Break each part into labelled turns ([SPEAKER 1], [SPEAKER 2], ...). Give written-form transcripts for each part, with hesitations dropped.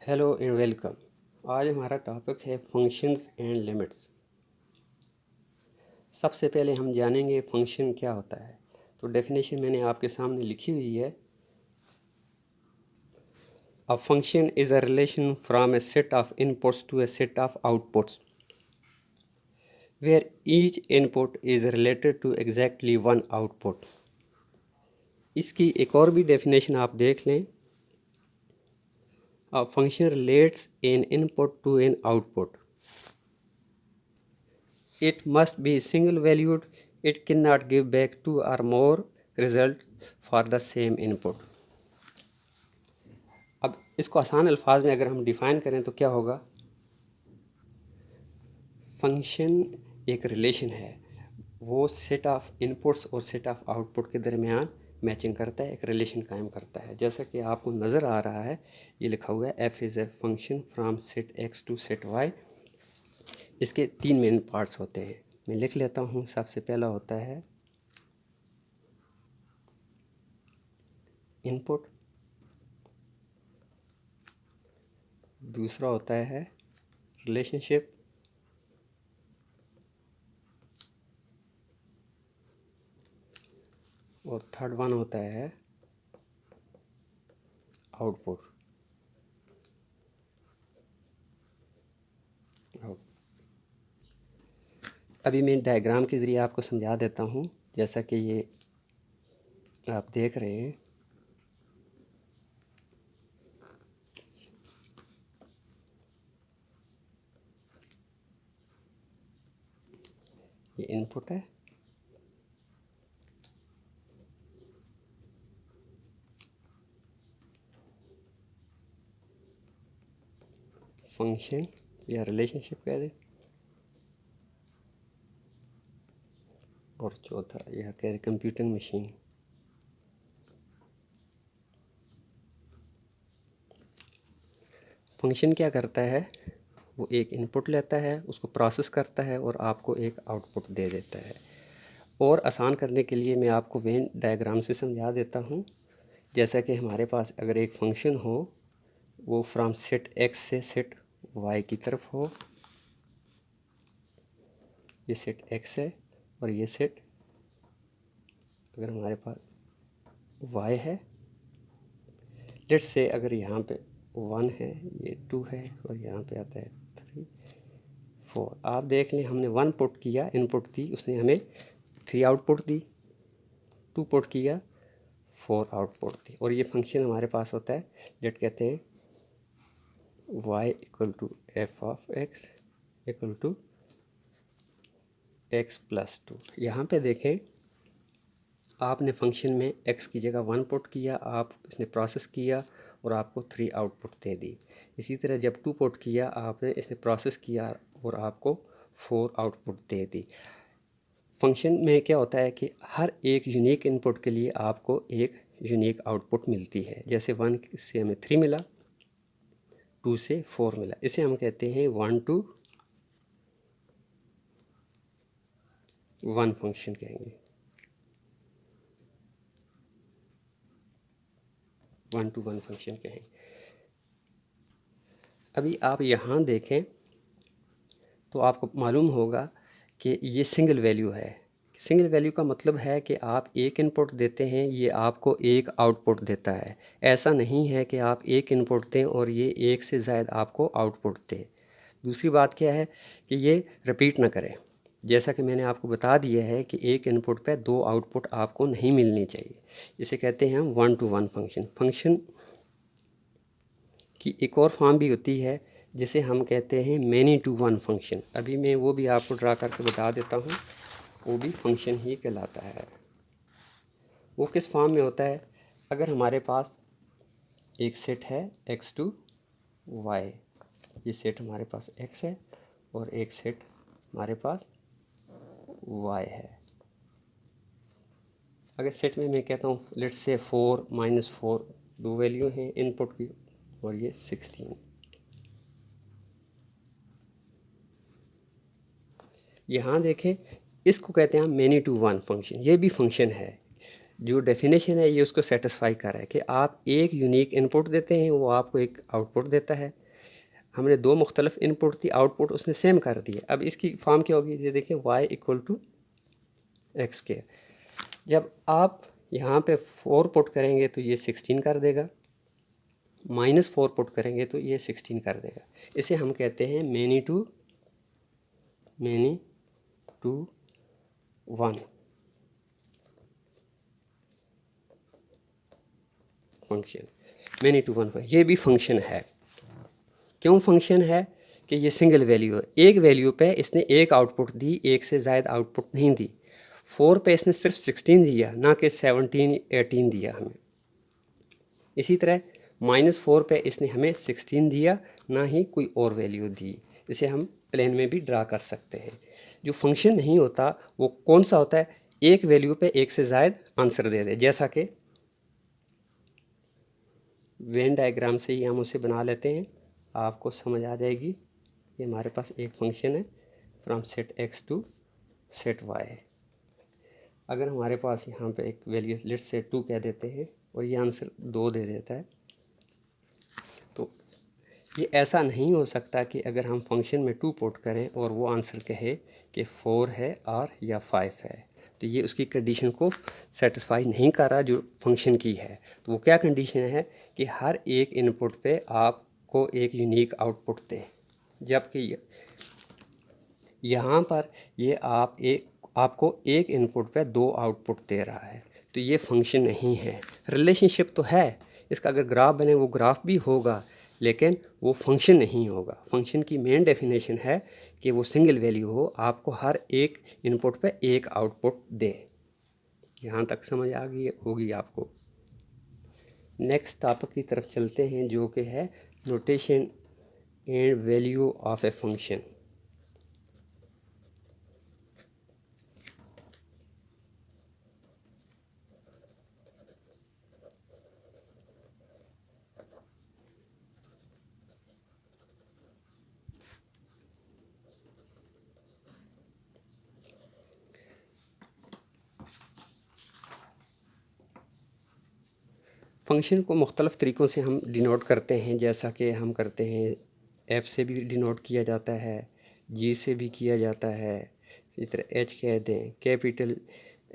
[SPEAKER 1] Hello and welcome. आज हमारा topic है फंक्शंस एंड लिमिट्स। सबसे पहले हम जानेंगे फंक्शन क्या होता है। तो डेफिनेशन मैंने आपके सामने लिखी हुई है। A function is a relation from a set of inputs to a set of outputs where each input is related to exactly one output. इसकी एक और भी डेफिनेशन आप देख लें। A function relates an input to an output. It must be single valued. It cannot give back two or more result for the same input. अब इसको आसान अल्फाज में अगर हम डिफ़ाइन करें तो क्या होगा। फंक्शन एक रिलेशन है, वो सेट ऑफ इनपुट्स और सेट ऑफ आउटपुट के दरमियान मैचिंग करता है, एक रिलेशन कायम करता है। जैसा कि आपको नज़र आ रहा है, ये लिखा हुआ है F is a function from set X to set Y. इसके तीन मेन पार्ट्स होते हैं, मैं लिख लेता हूँ। सबसे पहला होता है इनपुट, दूसरा होता है रिलेशनशिप, और थर्ड वन होता है आउटपुट। अभी मैं डायग्राम के ज़रिए आपको समझा देता हूँ। जैसा कि ये आप देख रहे हैं, ये इनपुट है, फंक्शन या रिलेशनशिप कह दें, और चौथा यह कह रहे कंप्यूटिंग मशीन। फंक्शन क्या करता है, वो एक इनपुट लेता है, उसको प्रोसेस करता है और आपको एक आउटपुट दे देता है। और आसान करने के लिए मैं आपको वेन डायग्राम से समझा देता हूँ। जैसा कि हमारे पास अगर एक फंक्शन हो, वो फ्रॉम सेट एक्स से सेट वाई की तरफ हो। ये सेट एक्स है और ये सेट अगर हमारे पास वाई है। लेट्स से अगर यहाँ पे 1 है, ये 2 है और यहाँ पे आता है 3 4। आप देख लें, हमने 1 पुट किया, इनपुट दी, उसने हमें 3 आउटपुट दी। 2 पुट किया, 4 आउटपुट दी। और ये फंक्शन हमारे पास होता है, लेट कहते हैं y equal to F of x equal to X plus 2। यहाँ पे देखें, आपने फंक्शन में x की जगह 1 पुट किया, आप इसने प्रोसेस किया और आपको 3 आउटपुट दे दी। इसी तरह जब 2 पुट किया, आपने इसने प्रोसेस किया और आपको 4 आउटपुट दे दी। फंक्शन में क्या होता है कि हर एक यूनिक इनपुट के लिए आपको एक यूनिक आउटपुट मिलती है। जैसे 1 से हमें 3 मिला, 2 से 4 मिला, इसे हम कहते हैं 1 to 1 फंक्शन कहेंगे। 1 to 1 फंक्शन कहेंगे। अभी आप यहाँ देखें तो आपको मालूम होगा कि ये सिंगल वैल्यू है। सिंगल वैल्यू का मतलब है कि आप एक इनपुट देते हैं, ये आपको एक आउटपुट देता है। ऐसा नहीं है कि आप एक इनपुट दें और ये एक से ज़्यादा आपको आउटपुट दे। दूसरी बात क्या है कि ये रिपीट ना करें। जैसा कि मैंने आपको बता दिया है कि एक इनपुट पे 2 आउटपुट आपको नहीं मिलनी चाहिए। इसे कहते हैं हम 1 to 1 फंक्शन। फंक्शन की एक और फॉर्म भी होती है जिसे हम कहते हैं मैनी टू वन फंक्शन। अभी मैं वो भी आपको ड्रा करके बता देता हूँ, वो भी फंक्शन ही कहलाता है। वो किस फॉर्म में होता है, अगर हमारे पास एक सेट है x टू y, ये सेट हमारे पास x है और एक सेट हमारे पास y है। अगर सेट में मैं कहता हूँ लेट्स से 4 -4 दो वैल्यू हैं इनपुट की, और ये 16। यहाँ देखें, इसको कहते हैं हम मैनी टू वन फंक्शन। ये भी फंक्शन है। जो डेफिनेशन है ये उसको सेटिस्फाई कर रहा है कि आप एक यूनिक इनपुट देते हैं, वो आपको एक आउटपुट देता है। हमने दो मुख्तलिफ इनपुट थी, आउटपुट उसने सेम कर दिया। अब इसकी फॉर्म क्या होगी, ये देखिए y equal to x square. जब आप यहाँ पे 4 पुट करेंगे तो ये 16 कर देगा, -4 पुट करेंगे तो ये 16 कर देगा। इसे हम कहते हैं many to 1 function. Many to 1 है, ये भी फंक्शन है। क्यों फंक्शन है कि ये सिंगल वैल्यू है, एक वैल्यू पे इसने एक आउटपुट दी, एक से ज़ायद आउटपुट नहीं दी। 4 पे इसने सिर्फ 16 दिया, ना कि 17 18 दिया हमें। इसी तरह -4 पे इसने हमें 16 दिया, ना ही कोई और वैल्यू दी। इसे हम प्लेन में भी ड्रा कर सकते हैं। जो फंक्शन नहीं होता वो कौन सा होता है, एक वैल्यू पे एक से ज़ायद आंसर दे दे। जैसा कि वेन डायग्राम से ही हम उसे बना लेते हैं, आपको समझ आ जाएगी। ये हमारे पास एक फंक्शन है from set x to set y है। अगर हमारे पास यहाँ पे एक वैल्यू लेट से 2 कह देते हैं और ये आंसर 2 दे देता है, तो ये ऐसा नहीं हो सकता कि अगर हम फंक्शन में 2 पुट करें और वो आंसर कहे कि 4 है और या 5 है, तो ये उसकी कंडीशन को सेटिस्फाई नहीं कर रहा जो फंक्शन की है। तो वो क्या कंडीशन है कि हर एक इनपुट पे आपको एक यूनिक आउटपुट दे, जबकि यहाँ पर ये आपको एक इनपुट पे 2 आउटपुट दे रहा है। तो ये फंक्शन नहीं है। रिलेशनशिप तो है, इसका अगर ग्राफ बने वो ग्राफ भी होगा, लेकिन वो फंक्शन नहीं होगा। फंक्शन की मेन डेफिनेशन है कि वो सिंगल वैल्यू हो, आपको हर एक इनपुट पे एक आउटपुट दे। यहाँ तक समझ आ गई होगी आपको। नेक्स्ट टॉपिक की तरफ चलते हैं, जो कि है notation and value of a function. Function को मुख्तलिफ़ तरीक़ों से हम डिनोट करते हैं, जैसा कि हम करते हैं एफ़ से भी डिनोट किया जाता है, जी से भी किया जाता है, इसी तरह एच कह दें, कैपिटल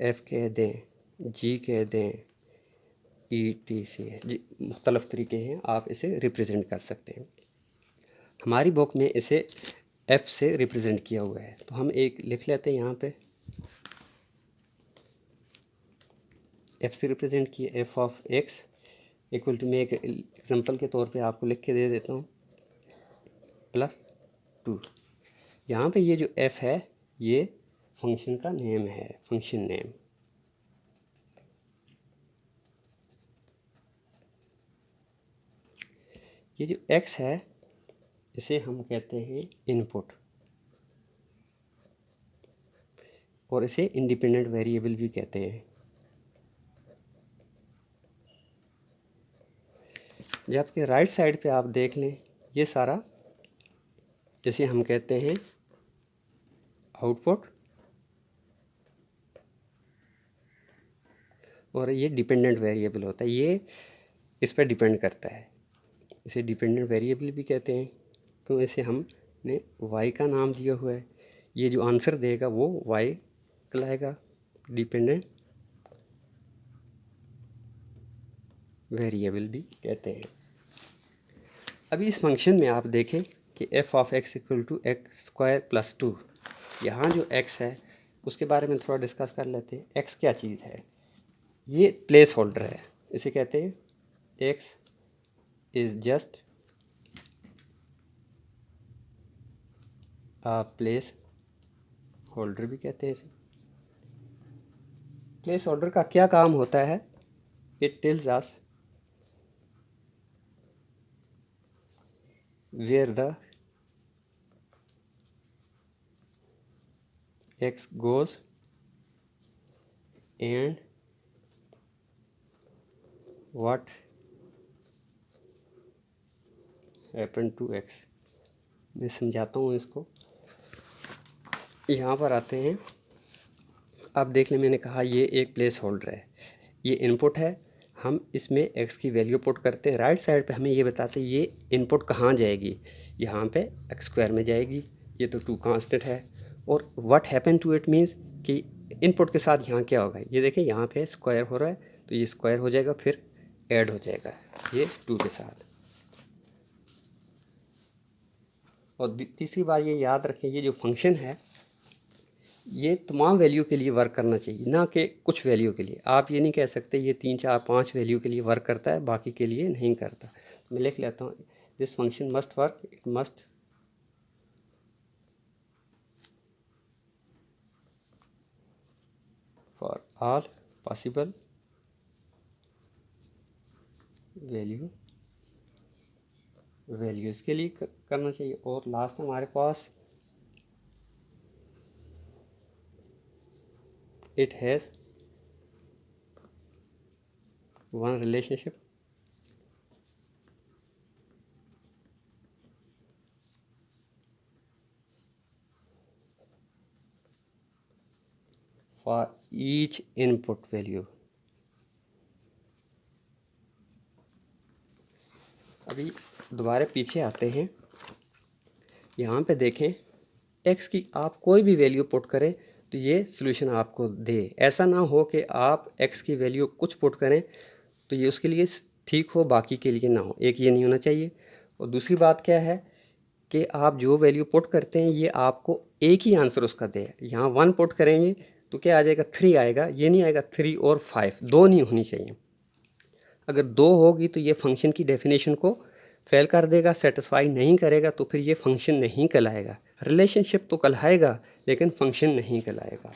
[SPEAKER 1] एफ़ कह दें, जी कह दें, ई टी सी जी, मुख्तलिफ़ तरीके हैं, आप इसे रिप्रेजेंट कर सकते हैं। हमारी बुक में इसे एफ़ से रिप्रेजेंट किया हुआ है, तो हम एक लिख लेते हैं यहाँ पे, एफ़ से रिप्रेजेंट किया F of x equal to, मैं एक एग्जांपल के तौर पे आपको लिख के दे देता हूँ, +2। यहाँ पे ये जो f है ये फंक्शन का नेम है, फंक्शन नेम। ये जो x है इसे हम कहते हैं इनपुट, और इसे इंडिपेंडेंट वेरिएबल भी कहते हैं। जबकि राइट साइड पे आप देख लें, ये सारा इसे हम कहते हैं आउटपुट, और ये डिपेंडेंट वेरिएबल होता है, ये इस पर डिपेंड करता है। इसे डिपेंडेंट वेरिएबल भी कहते हैं, तो इसे हमने y का नाम दिया हुआ है। ये जो आंसर देगा वो y कहलाएगा, डिपेंडेंट वेरिएबल भी कहते हैं। अभी इस फंक्शन में आप देखें कि f of x equal to x square +2, यहाँ जो x है उसके बारे में थोड़ा डिस्कस कर लेते हैं। x क्या चीज़ है, ये प्लेस होल्डर है, इसे कहते हैं x is just a place holder भी कहते हैं इसे। प्लेस होल्डर का क्या काम होता है, it tells us where the x goes and what happened to x। मैं समझाता हूँ इसको। यहाँ पर आते हैं, आप देख लें, मैंने कहा ये एक प्लेस होल्डर है। ये इनपुट है, हम इसमें x की वैल्यू पुट करते हैं। राइट साइड पे हमें ये बताते हैं ये इनपुट कहाँ जाएगी, यहाँ पे x² में जाएगी। ये तो 2 कांस्टेंट है। और what happen to it means कि इनपुट के साथ यहाँ क्या होगा, ये देखें यहाँ पे स्क्वायर हो रहा है तो ये स्क्वायर हो जाएगा, फिर ऐड हो जाएगा ये 2 के साथ। और तीसरी बात ये याद रखें, ये जो फंक्शन है ये तमाम वैल्यू के लिए वर्क करना चाहिए, ना कि कुछ वैल्यू के लिए। आप ये नहीं कह सकते ये 3 4 5 वैल्यू के लिए वर्क करता है, बाकी के लिए नहीं करता। तो मैं लिख लेता हूँ, this function must work, it must for all possible values के लिए करना चाहिए। और लास्ट हमारे पास it has one relationship for each input value। अभी दोबारा पीछे आते हैं, यहाँ पे देखें x की आप कोई भी वैल्यू पुट करें तो ये सॉल्यूशन आपको दे। ऐसा ना हो कि आप x की वैल्यू कुछ पुट करें तो ये उसके लिए ठीक हो, बाकी के लिए ना हो। एक ये नहीं होना चाहिए। और दूसरी बात क्या है कि आप जो वैल्यू पुट करते हैं ये आपको एक ही आंसर उसका दे। यहाँ 1 पुट करेंगे तो क्या आ जाएगा, 3 आएगा। ये नहीं आएगा 3 और 5, 2 नहीं होनी चाहिए। अगर 2 होगी तो ये फंक्शन की डेफिनेशन को फेल कर देगा, सेटिस्फाई नहीं करेगा, तो फिर ये फंक्शन नहीं कहलाएगा। रिलेशनशिप तो कहलाएगा लेकिन फंक्शन नहीं कहलाएगा।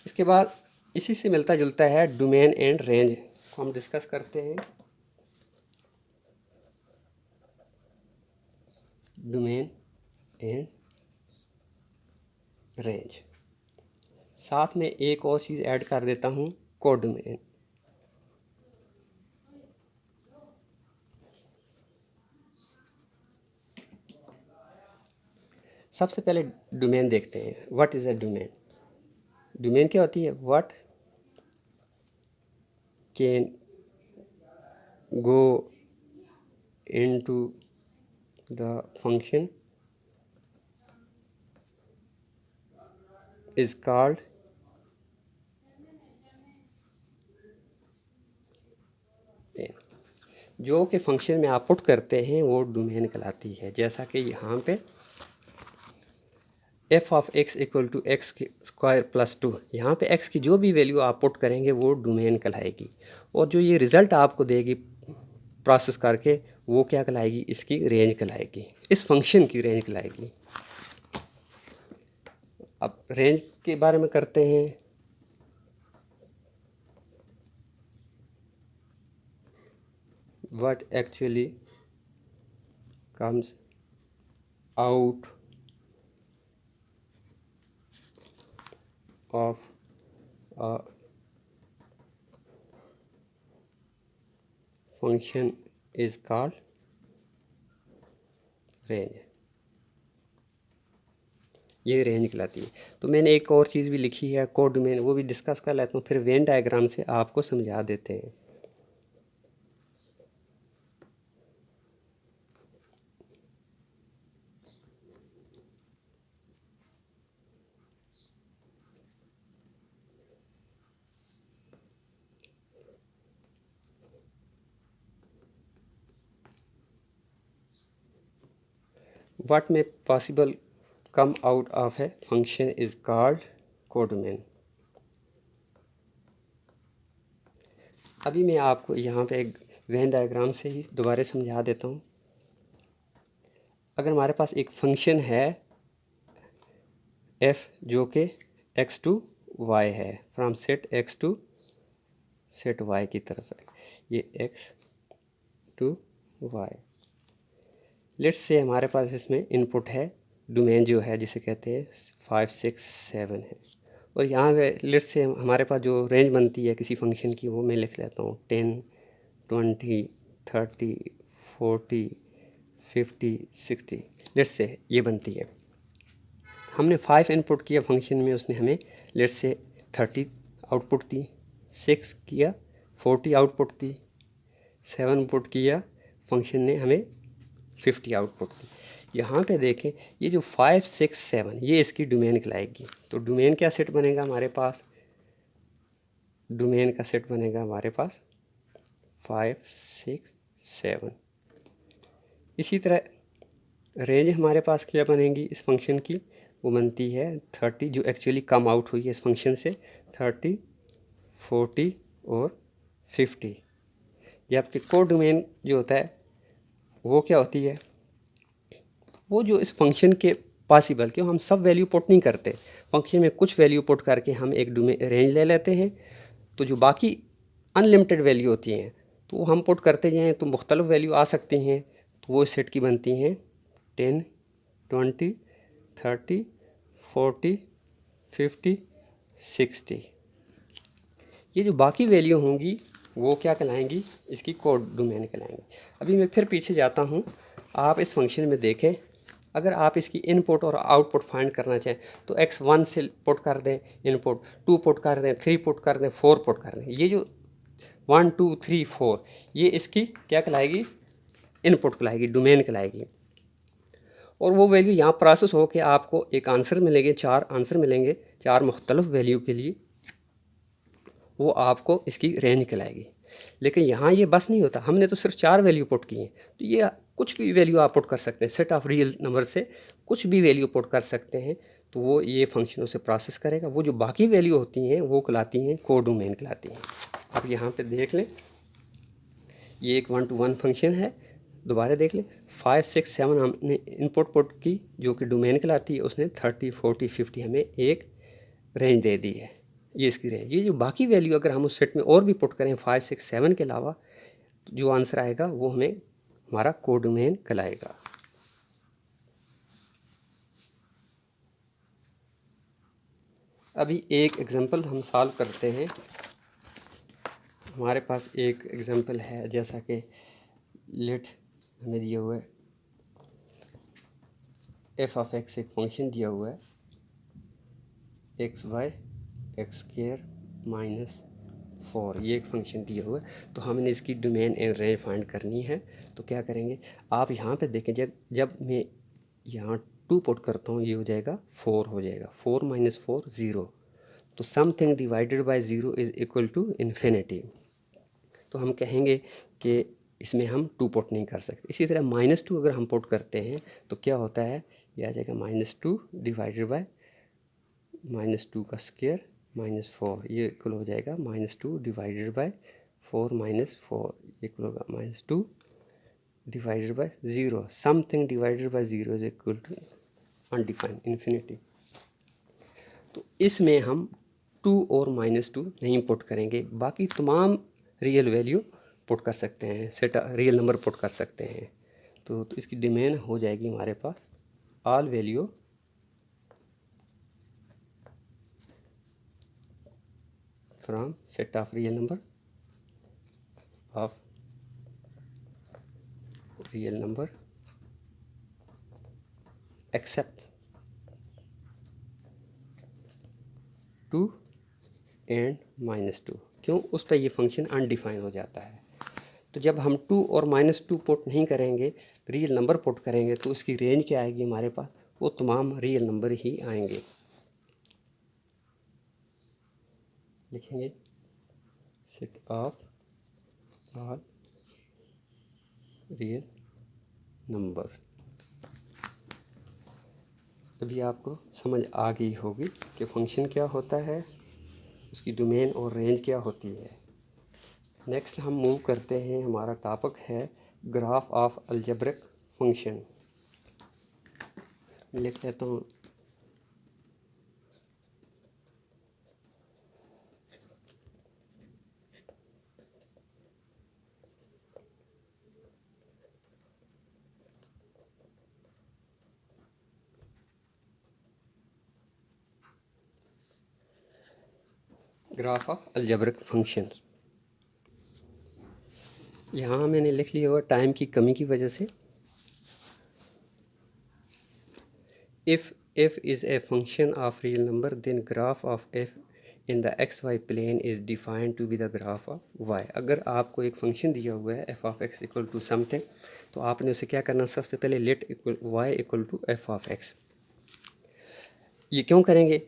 [SPEAKER 1] इसके बाद इसी से मिलता जुलता है डोमेन एंड रेंज को हम डिस्कस करते हैं। डोमेन एंड रेंज, साथ में एक और चीज़ ऐड कर देता हूँ, कोडोमेन। सबसे पहले डोमेन देखते हैं, what is a domain. Domain क्या होती है, what can go into the function is called जो कि फंक्शन में आप पुट करते हैं वो डोमेन कहलाती है। जैसा कि यहाँ पे f of x equal to x square plus 2, यहाँ पे एक्स की जो भी वैल्यू आप पुट करेंगे वो डोमेन कहलाएगी। और जो ये रिज़ल्ट आपको देगी प्रोसेस करके वो क्या कहलाएगी, इसकी रेंज कहलाएगी, इस फंक्शन की रेंज कहलाएगी। अब रेंज के बारे में करते हैं। what actually comes out of a function is called range. ये रेंज कहलाती है। तो मैंने एक और चीज़ भी लिखी है कोडोमेन, वो भी डिस्कस कर लेता हूँ, फिर वेन डायग्राम से आपको समझा देते हैं। What may possible come out of a function is called codomain। अभी मैं आपको यहाँ पे एक वेन डायग्राम से ही दोबारा समझा देता हूँ। अगर हमारे पास एक फंक्शन है f जो कि x टू y है, from set x to set y की तरफ है, ये x to y। Let's say हमारे पास इसमें इनपुट है, डोमेन जो है जिसे कहते हैं 5 6 7 है। और यहाँ पे लेट्स से हमारे पास जो रेंज बनती है किसी फंक्शन की वो मैं लिख लेता हूँ 10 20 30 40 50 60। लेट्स से ये बनती है। हमने 5 इनपुट किया फंक्शन में, उसने हमें लेट्स से 30 आउटपुट दी। 6 किया 40 आउटपुट दी, 7 पुट किया फंक्शन ने हमें 50 आउटपुट दी। यहाँ पे देखें ये जो 5 6 7 ये इसकी डोमेन कहलाएगी। तो डोमेन क्या सेट बनेगा हमारे पास, डोमेन का सेट बनेगा हमारे पास 5 6 7। इसी तरह रेंज हमारे पास क्या बनेगी इस फंक्शन की, वो बनती है 30 जो एक्चुअली कम आउट हुई है इस फंक्शन से, 30 40 और 50। जबकि कोड डोमेन जो होता है वो क्या होती है, वो जो इस फंक्शन के पॉसिबल क्यों हम सब वैल्यू पुट नहीं करते, फंक्शन में कुछ वैल्यू पुट करके हम एक डोमेन रेंज ले लेते हैं, तो जो बाकी अनलिमिटेड वैल्यू होती हैं तो वो हम पुट करते जाएँ तो मुख्तलिफ वैल्यू आ सकती हैं। तो वो इस सेट की बनती हैं 10 20 30 40 50 60। ये जो बाकी वैल्यू होंगी वो क्या कहलाएंगी, इसकी कोड डोमेन कहलाएंगी। अभी मैं फिर पीछे जाता हूँ, आप इस फंक्शन में देखें, अगर आप इसकी इनपुट और आउटपुट फाइंड करना चाहें तो x1 से पुट कर दें इनपुट, 2 पुट कर दें, 3 पुट कर दें, 4 पुट कर दें। ये जो 1 2 3 4 ये इसकी क्या कहलाएगी, इनपुट कहलाएगी, डोमेन कहलाएगी। और वो वैल्यू यहाँ प्रोसेस हो के आपको एक आंसर मिलेंगे, 4 आंसर मिलेंगे 4 मुख्तलिफ वैल्यू के लिए, वो आपको इसकी रेंज कहलाएगी। लेकिन यहाँ ये बस नहीं होता, हमने तो सिर्फ 4 वैल्यू पुट की हैं, तो ये कुछ भी वैल्यू आप पुट कर सकते हैं, सेट ऑफ रियल नंबर से कुछ भी वैल्यू पुट कर सकते हैं, तो वो ये फंक्शन उसे प्रोसेस करेगा। वो जो बाकी वैल्यू होती हैं वो कहलाती हैं कोड डोमेन कहलाती हैं। आप यहाँ पे देख लें, ये एक 1 to 1 फंक्शन है, दोबारा देख लें 5 6 7 हमने इनपुट पुट की जो कि डोमेन कहलाती है, उसने 30 40 50 हमें एक रेंज दे दी है, ये इसकी रेंज। ये जो बाकी वैल्यू अगर हम उस सेट में और भी पुट करें 5 6 7 के अलावा, तो जो आंसर आएगा वो हमें हमारा कोड डोमेन कहलाएगा। अभी एक एग्जांपल हम सॉल्व करते हैं। हमारे पास एक एग्जांपल है, जैसा कि लेट हमें दिया हुआ है एफ ऑफ एक्स, एक फंक्शन दिया हुआ है x y x square minus 4, ये एक फंक्शन दिया हुआ है। तो हमने इसकी डोमेन एंड रेंज फाइंड करनी है। तो क्या करेंगे, आप यहाँ पे देखें, जब मैं यहाँ 2 पुट करता हूँ ये हो जाएगा 4 हो जाएगा, 4 माइनस 4 0। तो something divided by 0 is equal to infinity. तो हम कहेंगे कि इसमें हम 2 पुट नहीं कर सकते। इसी तरह -2 अगर हम पुट करते हैं तो क्या होता है, ये आ जाएगा -2 डिवाइडेड बाय -2 का स्क्वायर -4, ये इक्वल हो जाएगा -2 डिवाइडेड बाय 4 -4, इक्वल होगा -2 divided by 0। Something divided by 0 is equal to undefined infinity. तो इसमें हम 2 और -2 नहीं पुट करेंगे, बाकी तमाम रियल वैल्यू पुट कर सकते हैं, सेट रियल नंबर पुट कर सकते हैं। तो इसकी डोमेन हो जाएगी हमारे पास all value from set of real number except 2 and -2। क्यों, उस पर ये फंक्शन अनडिफाइन हो जाता है। तो जब हम 2 और -2 पुट नहीं करेंगे, रियल नंबर पुट करेंगे, तो उसकी रेंज क्या आएगी हमारे पास, वो तमाम रियल नंबर ही आएंगे। लिखेंगे set of all real number. अभी आपको समझ आ गई होगी कि फंक्शन क्या होता है, उसकी डोमेन और रेंज क्या होती है। नेक्स्ट हम मूव करते हैं, हमारा टॉपिक है ग्राफ ऑफ अलजेब्रिक फंक्शन। लिख लेता हूँ ग्राफ ऑफ अलजेब्रिक फंक्शन। यहाँ मैंने लिख लिया हुआ टाइम की कमी की वजह से, if f is a function of real number then graph of f in the x y plane is defined to be the graph of y. अगर आपको एक फंक्शन दिया हुआ है f of x equal to something, तो आपने उसे क्या करना, सबसे पहले let equal y equal to F of x. ये क्यों करेंगे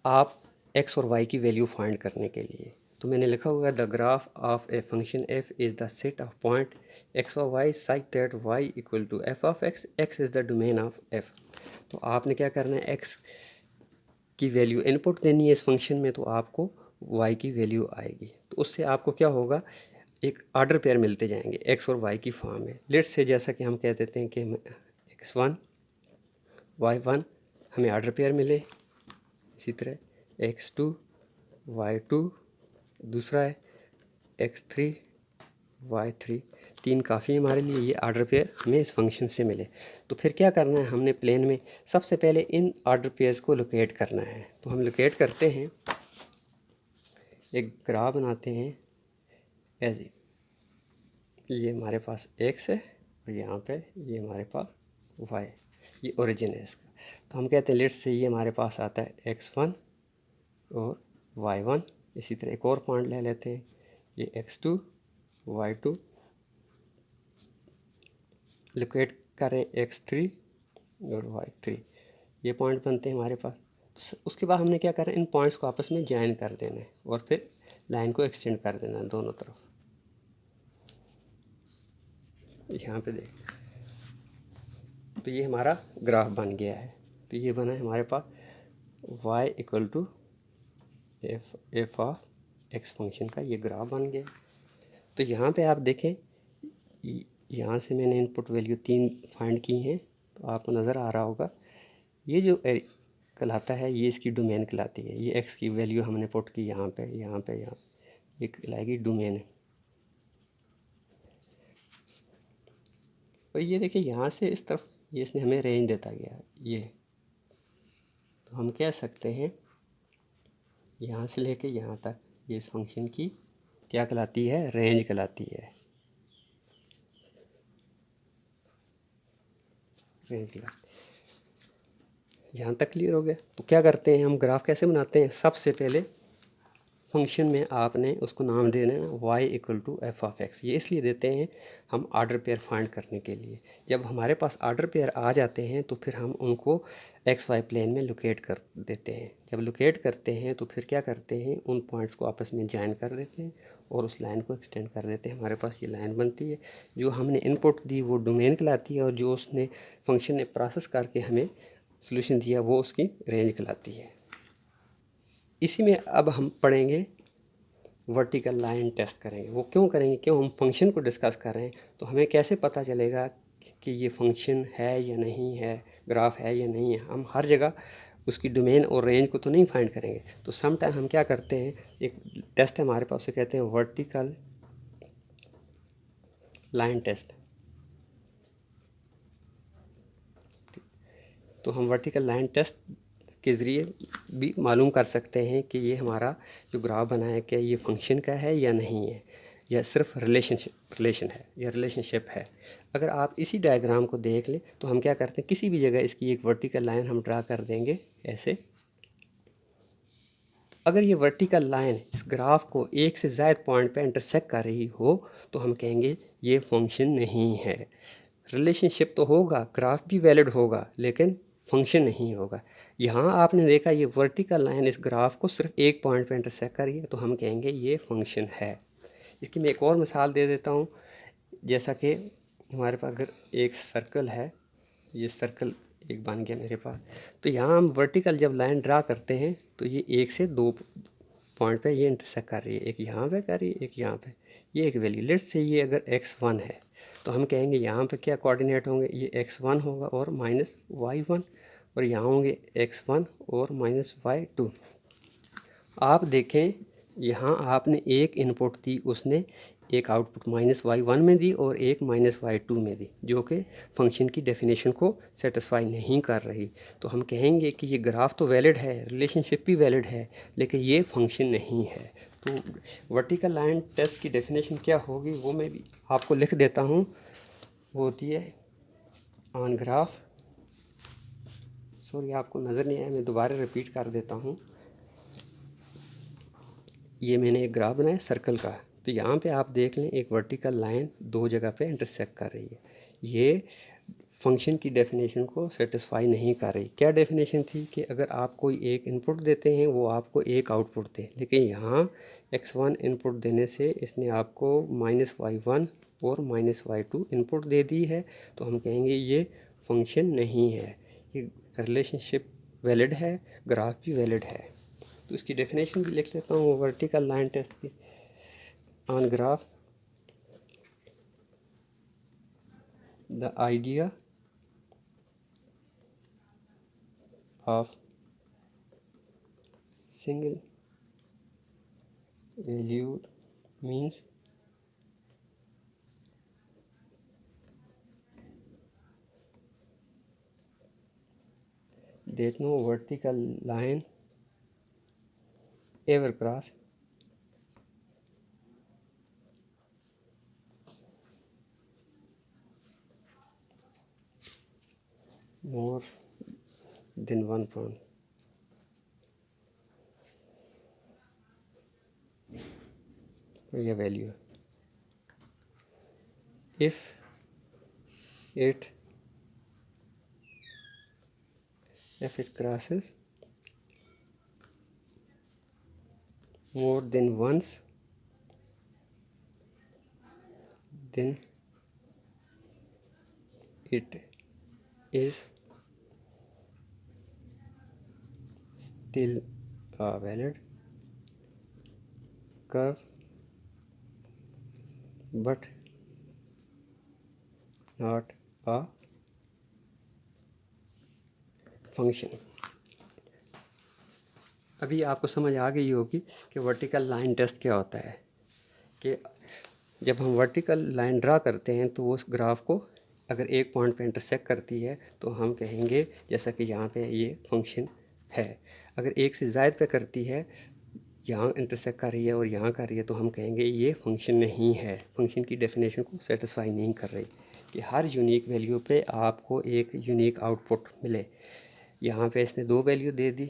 [SPEAKER 1] आप, एक्स और वाई की वैल्यू फाइंड करने के लिए। तो मैंने लिखा हुआ है the graph of a function f is the set of point x और y such that y equal to F of x, x is the domain of f. तो आपने क्या करना है, एक्स की वैल्यू इनपुट देनी है इस फंक्शन में, तो आपको वाई की वैल्यू आएगी। तो उससे आपको क्या होगा, एक ऑर्डर पेयर मिलते जाएंगे एक्स और वाई की फॉर्म में। लेट्स से जैसा कि हम कह देते हैं कि x1 y1 हमें ऑर्डर पेयर मिले, इसी तरह x2 y2 दूसरा है, x3 y3, तीन काफ़ी है हमारे लिए, ये ऑर्डर पेयर हमें इस फंक्शन से मिले। तो फिर क्या करना है, हमने प्लेन में सबसे पहले इन ऑर्डर पेयर्स को लोकेट करना है। तो हम लोकेट करते हैं, एक ग्राफ बनाते हैं ऐसे, ये हमारे पास x है और यहाँ पे ये हमारे पास y है, ये ओरिजिन है इसका। तो हम कहते हैं लेट्स से ये हमारे पास आता है x1 और y1। इसी तरह एक और पॉइंट ले लेते हैं, ये x2 y2, लोकेट करें x3 और y3, ये पॉइंट बनते हैं हमारे पास। तो उसके बाद हमने क्या करना है, इन पॉइंट्स को आपस में ज्वाइन कर देना है और फिर लाइन को एक्सटेंड कर देना है दोनों तरफ। यहाँ पे देख, तो ये हमारा ग्राफ बन गया है। तो ये बना है हमारे पास y equal to F of x function का ये ग्राफ बन गया। तो यहाँ पे आप देखें, यहाँ से मैंने इनपुट वैल्यू 3 फाइंड की हैं, तो आपको नज़र आ रहा होगा ये जो कहलाता है ये इसकी डोमेन कहलाती है। ये एक्स की वैल्यू हमने पुट की यहाँ पे, यहाँ पे, यहाँ ये कहलाएगी डोमेन। और ये देखिए यहाँ से इस तरफ ये इसने हमें रेंज देता गया ये, तो हम कह सकते हैं यहाँ से लेके यहाँ तक ये इस फंक्शन की क्या कहलाती है, रेंज कहलाती है, रेंज कहलाती है। यहाँ तक क्लियर हो गया। तो क्या करते हैं हम, ग्राफ कैसे बनाते हैं, सबसे पहले फंक्शन में आपने उसको नाम देना है y equal to F of x. ये इसलिए देते हैं हम ऑर्डर पेयर फाइंड करने के लिए। जब हमारे पास ऑर्डर पेयर आ जाते हैं तो फिर हम उनको एक्स वाई प्लेन में लोकेट कर देते हैं। जब लोकेट करते हैं तो फिर क्या करते हैं, उन पॉइंट्स को आपस में ज्वाइन कर देते हैं और उस लाइन को एक्सटेंड कर देते हैं। हमारे पास ये लाइन बनती है, जो हमने इनपुट दी वो डोमेन कहलाती है, और जो उसने फंक्शन ने प्रोसेस करके हमें सोल्यूशन दिया वो उसकी रेंज कहलाती है। इसी में अब हम पढ़ेंगे वर्टिकल लाइन टेस्ट करेंगे। वो क्यों करेंगे, क्यों हम फंक्शन को डिस्कस कर रहे हैं, तो हमें कैसे पता चलेगा कि ये फंक्शन है या नहीं है, ग्राफ है या नहीं है। हम हर जगह उसकी डोमेन और रेंज को तो नहीं फाइंड करेंगे। तो सम टाइम हम क्या करते हैं, एक टेस्ट है हमारे पास, उसे कहते हैं वर्टिकल लाइन टेस्ट। तो हम वर्टिकल लाइन टेस्ट के ज़रिए भी मालूम कर सकते हैं कि ये हमारा जो ग्राफ बना है क्या ये फंक्शन का है या नहीं है, या सिर्फ रिलेशन है या रिलेशनशिप है। अगर आप इसी डायग्राम को देख लें तो हम क्या करते हैं, किसी भी जगह इसकी एक वर्टिकल लाइन हम ड्रा कर देंगे ऐसे। अगर ये वर्टिकल लाइन इस ग्राफ को एक से ज़्यादा पॉइंट पे इंटरसेक्ट कर रही हो तो हम कहेंगे ये फंक्शन नहीं है। रिलेशनशिप तो होगा, ग्राफ भी वैलिड होगा, लेकिन फंक्शन नहीं होगा। यहाँ आपने देखा ये वर्टिकल लाइन इस ग्राफ को सिर्फ एक पॉइंट पे इंटरसेक्ट कर रही है, तो हम कहेंगे ये फंक्शन है। इसकी मैं एक और मिसाल दे देता हूँ। जैसा कि हमारे पास अगर एक सर्कल है, ये सर्कल एक बन गया मेरे पास, तो यहाँ हम वर्टिकल जब लाइन ड्रा करते हैं तो ये एक से दो पॉइंट पे ये इंटरसेक्ट कर रही है, एक यहाँ पे कर रही है, एक यहाँ पे। ये एक वैल्यू, लेट्स से ये अगर x1 है तो हम कहेंगे यहाँ पे क्या कोऑर्डिनेट होंगे, ये x1 होगा और माइनस y1, और यहाँ होंगे x1 और माइनस y2। आप देखें यहाँ आपने एक इनपुट दी, उसने एक आउटपुट माइनस y1 में दी और एक माइनस y2 में दी, जो कि फंक्शन की डेफिनेशन को सेटिस्फाई नहीं कर रही। तो हम कहेंगे कि ये ग्राफ तो वैलिड है, रिलेशनशिप भी वैलिड है, लेकिन ये फंक्शन नहीं है। तो वर्टिकल लाइन टेस्ट की डेफिनेशन क्या होगी वो मैं भी आपको लिख देता हूँ। वो होती है ऑन ग्राफ, सॉरी आपको नज़र नहीं आया, मैं दोबारा रिपीट कर देता हूँ। ये मैंने एक ग्राफ बनाया सर्कल का, तो यहाँ पे आप देख लें एक वर्टिकल लाइन दो जगह पे इंटरसेक्ट कर रही है। ये फंक्शन की डेफिनेशन को सेटिस्फाई नहीं कर रही। क्या डेफिनेशन थी कि अगर आप कोई एक इनपुट देते हैं वो आपको एक आउटपुट दे, लेकिन यहाँ x1 इनपुट देने से इसने आपको -y1 और -y2 इनपुट दे दी है, तो हम कहेंगे ये फंक्शन नहीं है। ये रिलेशनशिप वैलिड है, ग्राफ भी वैलिड है। तो इसकी डेफिनेशन भी लिख लेता हूँ वर्टिकल लाइन टेस्ट की। On graph the idea of single valued means that no vertical line ever cross more than one point. ये value if it crosses more than once, then it is still a valid curve but not a function. अभी आपको समझ आ गई होगी कि vertical line test क्या होता है। कि जब हम वर्टिकल लाइन ड्रा करते हैं तो उस ग्राफ को अगर एक पॉइंट पे इंटरसेक्ट करती है तो हम कहेंगे, जैसा कि यहाँ पे ये फंक्शन है। अगर एक से ज़ायद पे करती है, यहाँ इंटरसेक्ट कर रही है और यहाँ कर रही है, तो हम कहेंगे ये फंक्शन नहीं है, फंक्शन की डेफिनेशन को सेटिस्फाई नहीं कर रही। कि हर यूनिक वैल्यू पे आपको एक यूनिक आउटपुट मिले। यहाँ पे इसने दो वैल्यू दे दी,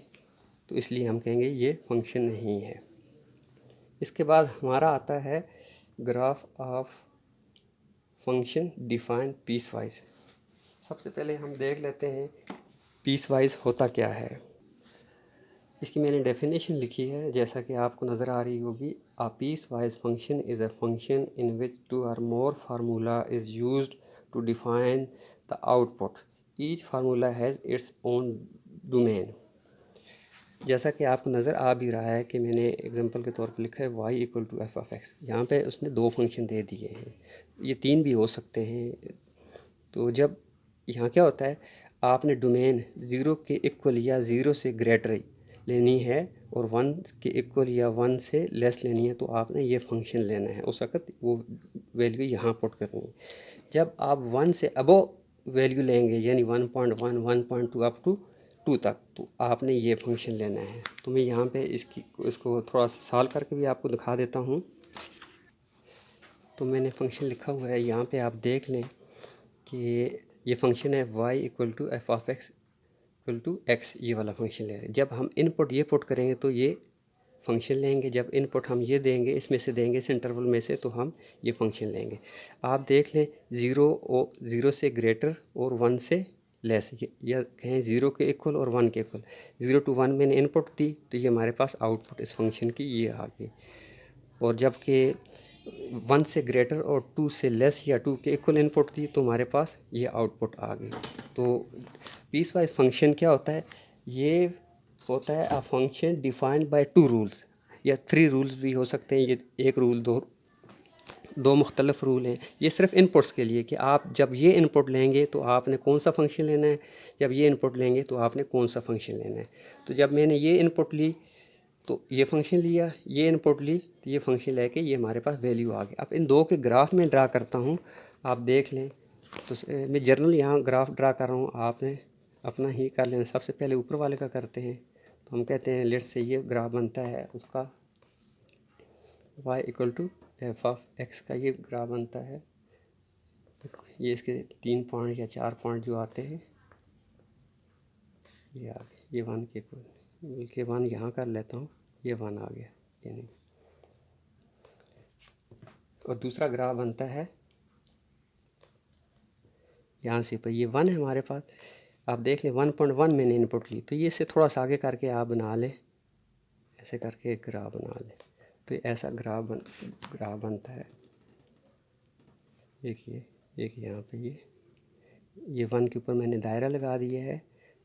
[SPEAKER 1] तो इसलिए हम कहेंगे ये फंक्शन नहीं है। इसके बाद हमारा आता है graph of function defined piecewise. सबसे पहले हम देख लेते हैं पीस वाइज होता क्या है। इसकी मैंने डेफिनेशन लिखी है, जैसा कि आपको नज़र आ रही होगी। A piecewise function is a function in which two और more formula is used to define the output. Each formula has its own domain. जैसा कि आपको नज़र आ भी रहा है कि मैंने एग्जांपल के तौर पर लिखा है y equal to F of x. यहाँ पर उसने दो फंक्शन दे दिए हैं, ये तीन भी हो सकते हैं। तो जब यहाँ क्या होता है, आपने डोमेन ज़ीरो के इक्वल या ज़ीरो से ग्रेटर लेनी है और वन के इक्वल या वन से लेस लेनी है, तो आपने ये फंक्शन लेना है। उस वक्त वो वैल्यू यहाँ पुट करनी है। जब आप वन से अबव वैल्यू लेंगे, यानी 1.1 1.2 अप टू 2 तक, तो आपने ये फंक्शन लेना है। तो मैं यहाँ पे इसको थोड़ा सा सॉल्व करके भी आपको दिखा देता हूँ। तो मैंने फंक्शन लिखा हुआ है, यहाँ पे आप देख लें कि ये फंक्शन है y equal to F of x equal to x. ये वाला फंक्शन ले रहे हैं। जब हम इनपुट ये पुट करेंगे तो ये फंक्शन लेंगे। जब इनपुट हम ये देंगे, इसमें से देंगे, इस इंटरवल में से, तो हम ये फंक्शन लेंगे। आप देख लें ज़ीरो से ग्रेटर और वन से लेस, या कहें ज़ीरो के इक्वल और वन के इक्वल। 0 to 1 मैंने इनपुट दी, तो ये हमारे पास आउटपुट इस फंक्शन की ये आ गई। और जबकि 1 से ग्रेटर और 2 से लेस या 2 के इक्वल इनपुट दी, तो हमारे पास ये आउटपुट आ गई। तो पीस वाइज फंक्शन क्या होता है, ये होता है a function defined by 2 rules या 3 रूल्स भी हो सकते हैं। ये एक रूल, दो मुख्तलिफ रूल हैं। ये सिर्फ इनपुट्स के लिए कि आप जब ये इनपुट लेंगे तो आपने कौन सा फंक्शन लेना है, जब ये इनपुट लेंगे तो आपने कौन सा फंक्शन लेना है। तो जब मैंने ये इनपुट ली तो ये फंक्शन लिया, ये इनपुट ली तो ये फंक्शन लेके ये हमारे पास वैल्यू आ गई। अब इन दो के ग्राफ में ड्रा करता हूँ, आप देख लें। तो मैं जर्नल यहाँ ग्राफ ड्रा कर रहा हूँ, आपने अपना ही कर लेना। सबसे पहले ऊपर वाले का करते हैं। तो हम कहते हैं लेट से ये ग्राफ बनता है उसका y equal to F of x का ये ग्राफ बनता है। ये इसके 3 पॉइंट या 4 पॉइंट जो आते हैं ये आ गए, ये 1 के इक्वल, बल्कि 1 यहाँ कर लेता हूँ, ये 1 आ गया। यानी और दूसरा ग्राफ बनता है यहाँ से। पर ये 1 है हमारे पास, आप देख लें 1.1 मैंने इनपुट ली, तो ये इससे थोड़ा सा आगे करके आप बना लें, ऐसे करके एक ग्राफ बना लें, तो ऐसा ग्राफ बनता है। देखिए एक यहाँ पे ये 1 के ऊपर मैंने दायरा लगा दिया है,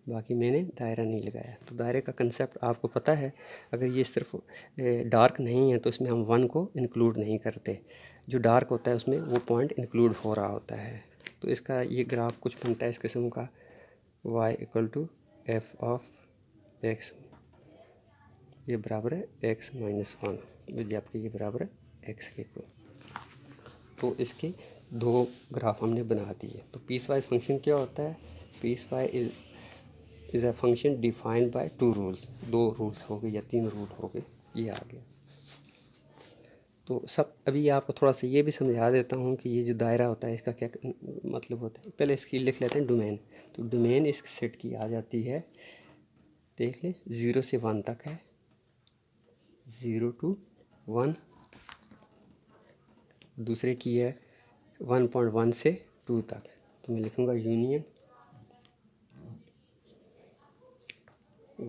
[SPEAKER 1] बाकी मैंने दायरा नहीं लगाया। तो दायरे का कंसेप्ट आपको पता है, अगर ये सिर्फ डार्क नहीं है तो इसमें हम 1 को इंक्लूड नहीं करते, जो डार्क होता है उसमें वो पॉइंट इंक्लूड हो रहा होता है। तो इसका ये ग्राफ कुछ बनता है इस किस्म का, y equal to F of x, ये बराबर है x माइनस 1, जबकि ये बराबर है x के इक्वल। तो इसके 2 ग्राफ हमने बना दिए। तो पीस वाइज फंक्शन क्या होता है? Piecewise is a function defined by 2 rules, 2 rules हो गए या 3 रूल हो गए, ये आ गया। तो सब अभी आपको थोड़ा सा ये भी समझा देता हूँ कि ये जो दायरा होता है इसका क्या मतलब होता है। पहले इसकी लिख लेते हैं डोमेन। तो डोमेन इस सेट की आ जाती है, देख लें 0 से 1 तक है, 0 to 1। दूसरे की है 1.1 से 2 तक, तो मैं लिखूँगा यूनियन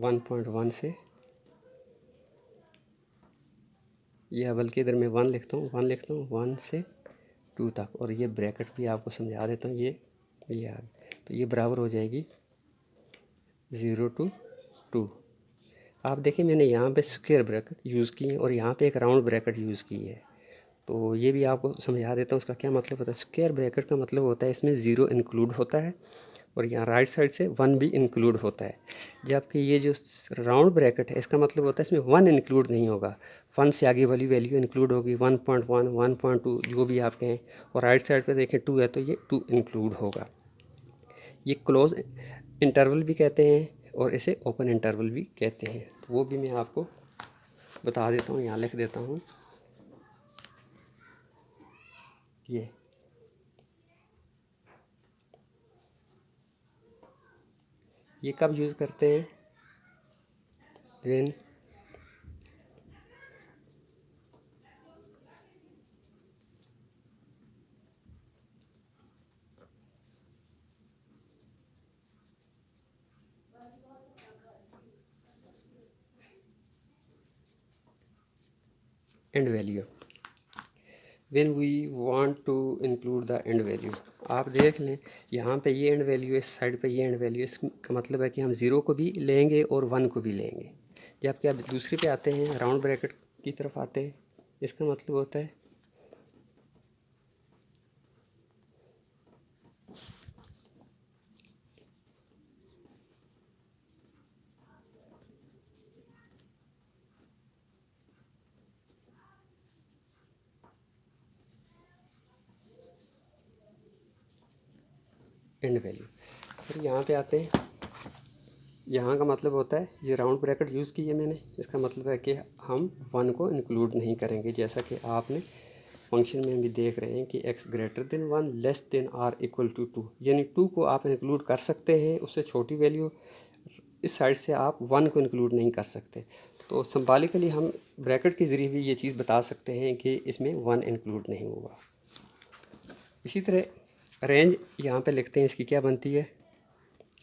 [SPEAKER 1] 1.1 से, यह बल्कि इधर मैं 1 लिखता हूँ, 1 लिखता हूँ 1 से 2 तक। और ये ब्रैकेट भी आपको समझा देता हूँ, ये आ गया। तो ये बराबर हो जाएगी 0 to 2। आप देखिए मैंने यहाँ पे स्क्वायर ब्रैकेट यूज़ की है और यहाँ पे एक राउंड ब्रैकेट यूज़ की है। तो ये भी आपको समझा देता हूँ उसका क्या मतलब होता है। स्क्वायर ब्रैकेट का मतलब होता है इसमें 0 इंक्लूड होता है और यहाँ राइट साइड से 1 भी इंक्लूड होता है। जबकि ये जो राउंड ब्रैकेट है इसका मतलब होता है इसमें 1 इंक्लूड नहीं होगा, 1 से आगे वाली वैल्यू इंक्लूड होगी, 1.1 1.2 जो भी आप कहें। और राइट साइड पे देखें 2 है तो ये 2 इंक्लूड होगा। ये क्लोज इंटरवल भी कहते हैं और इसे ओपन इंटरवल भी कहते हैं। तो वो भी मैं आपको बता देता हूँ, यहाँ लिख देता हूँ। ये कब यूज़ करते हैं? When end value, when we want to include the end value. आप देख लें यहाँ पे ये एंड वैल्यू, इस साइड पे ये एंड वैल्यू, इसका मतलब है कि हम 0 को भी लेंगे और 1 को भी लेंगे। जबकि आप दूसरे पे आते हैं, राउंड ब्रैकेट की तरफ आते हैं, इसका मतलब होता है एंड वैल्यू। फिर यहाँ पे आते हैं, यहाँ का मतलब होता है ये राउंड ब्रैकेट यूज़ की है मैंने, इसका मतलब है कि हम 1 को इंक्लूड नहीं करेंगे। जैसा कि आपने फंक्शन में भी देख रहे हैं कि x greater than 1 less than or equal to 2, यानी 2 को आप इंक्लूड कर सकते हैं, उससे छोटी वैल्यू इस साइड से आप 1 को इंक्लूड नहीं कर सकते। तो सिंबॉलिकली हम ब्रैकेट के ज़रिए भी ये चीज़ बता सकते हैं कि इसमें 1 इंक्लूड नहीं होगा। इसी तरह रेंज यहाँ पे लिखते हैं, इसकी क्या बनती है,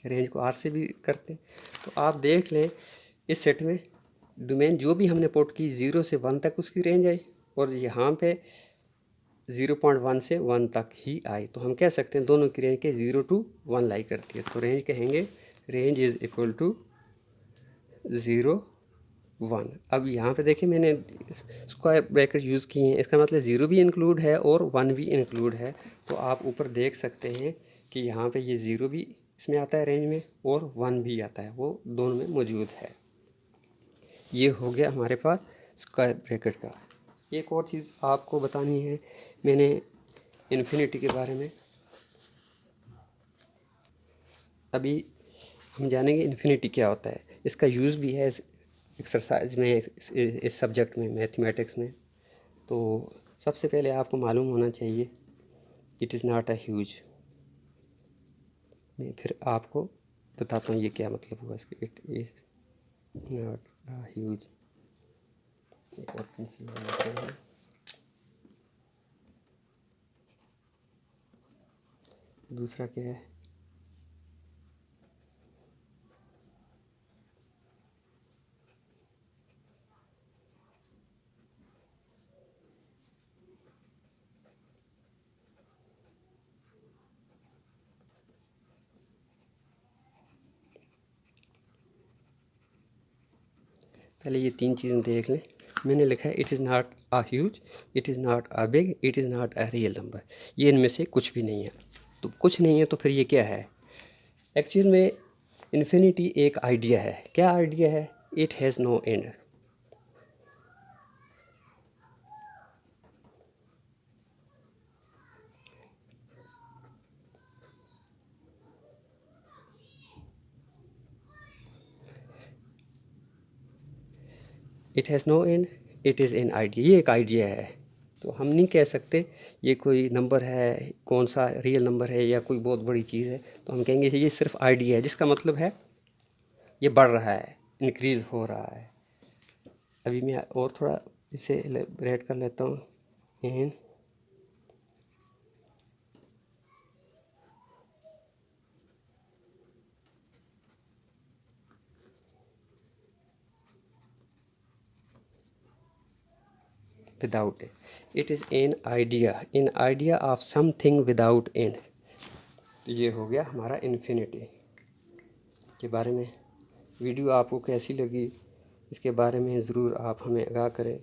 [SPEAKER 1] रेंज को आर से भी करते हैं। तो आप देख लें इस सेट में डोमेन जो भी हमने पुट की 0 से 1 तक उसकी रेंज आई, और यहाँ पे 0.1 से 1 तक ही आई। तो हम कह सकते हैं दोनों की रेंज के 0 to 1 लाई करती है। तो रेंज कहेंगे रेंज इज़ इक्वल टू 0 1। अब यहाँ पे देखिए मैंने स्क्वायर ब्रैकेट यूज़ किए हैं, इसका मतलब 0 भी इंक्लूड है और 1 भी इंक्लूड है। तो आप ऊपर देख सकते हैं कि यहाँ पे ये 0 भी इसमें आता है रेंज में और 1 भी आता है, वो दोनों में मौजूद है। ये हो गया हमारे पास स्क्वायर ब्रैकेट का। एक और चीज़ आपको बतानी है मैंने इन्फिनिटी के बारे में। अभी हम जानेंगे इन्फिनिटी क्या होता है, इसका यूज़ भी है इस एक्सरसाइज में, इस सब्जेक्ट में, मैथमेटिक्स में। तो सबसे पहले आपको मालूम होना चाहिए it is not a huge. मैं फिर आपको बताता हूँ ये क्या मतलब हुआ इसका, it is not a huge. एक और पेंसिल लेते हैं। दूसरा क्या है? पहले ये 3 चीज़ें देख लें। मैंने लिखा है it is not a huge, it is not a big, it is not a real number. ये इनमें से कुछ भी नहीं है। तो कुछ नहीं है तो फिर ये क्या है? एक्चुअल में इन्फिनिटी एक आइडिया है। क्या आइडिया है? It has no end. It has no end, it is an idea. ये एक आइडिया है। तो हम नहीं कह सकते ये कोई नंबर है, कौन सा रियल नंबर है या कोई बहुत बड़ी चीज़ है। तो हम कहेंगे ये सिर्फ आइडिया है, जिसका मतलब है ये बढ़ रहा है, इंक्रीज़ हो रहा है। अभी मैं और थोड़ा इसे एलेबरेट कर लेता हूँ। An without it is an idea of something without end. तो ये हो गया हमारा इन्फिनिटी के बारे में। वीडियो आपको कैसी लगी इसके बारे में ज़रूर आप हमें आगाह करें।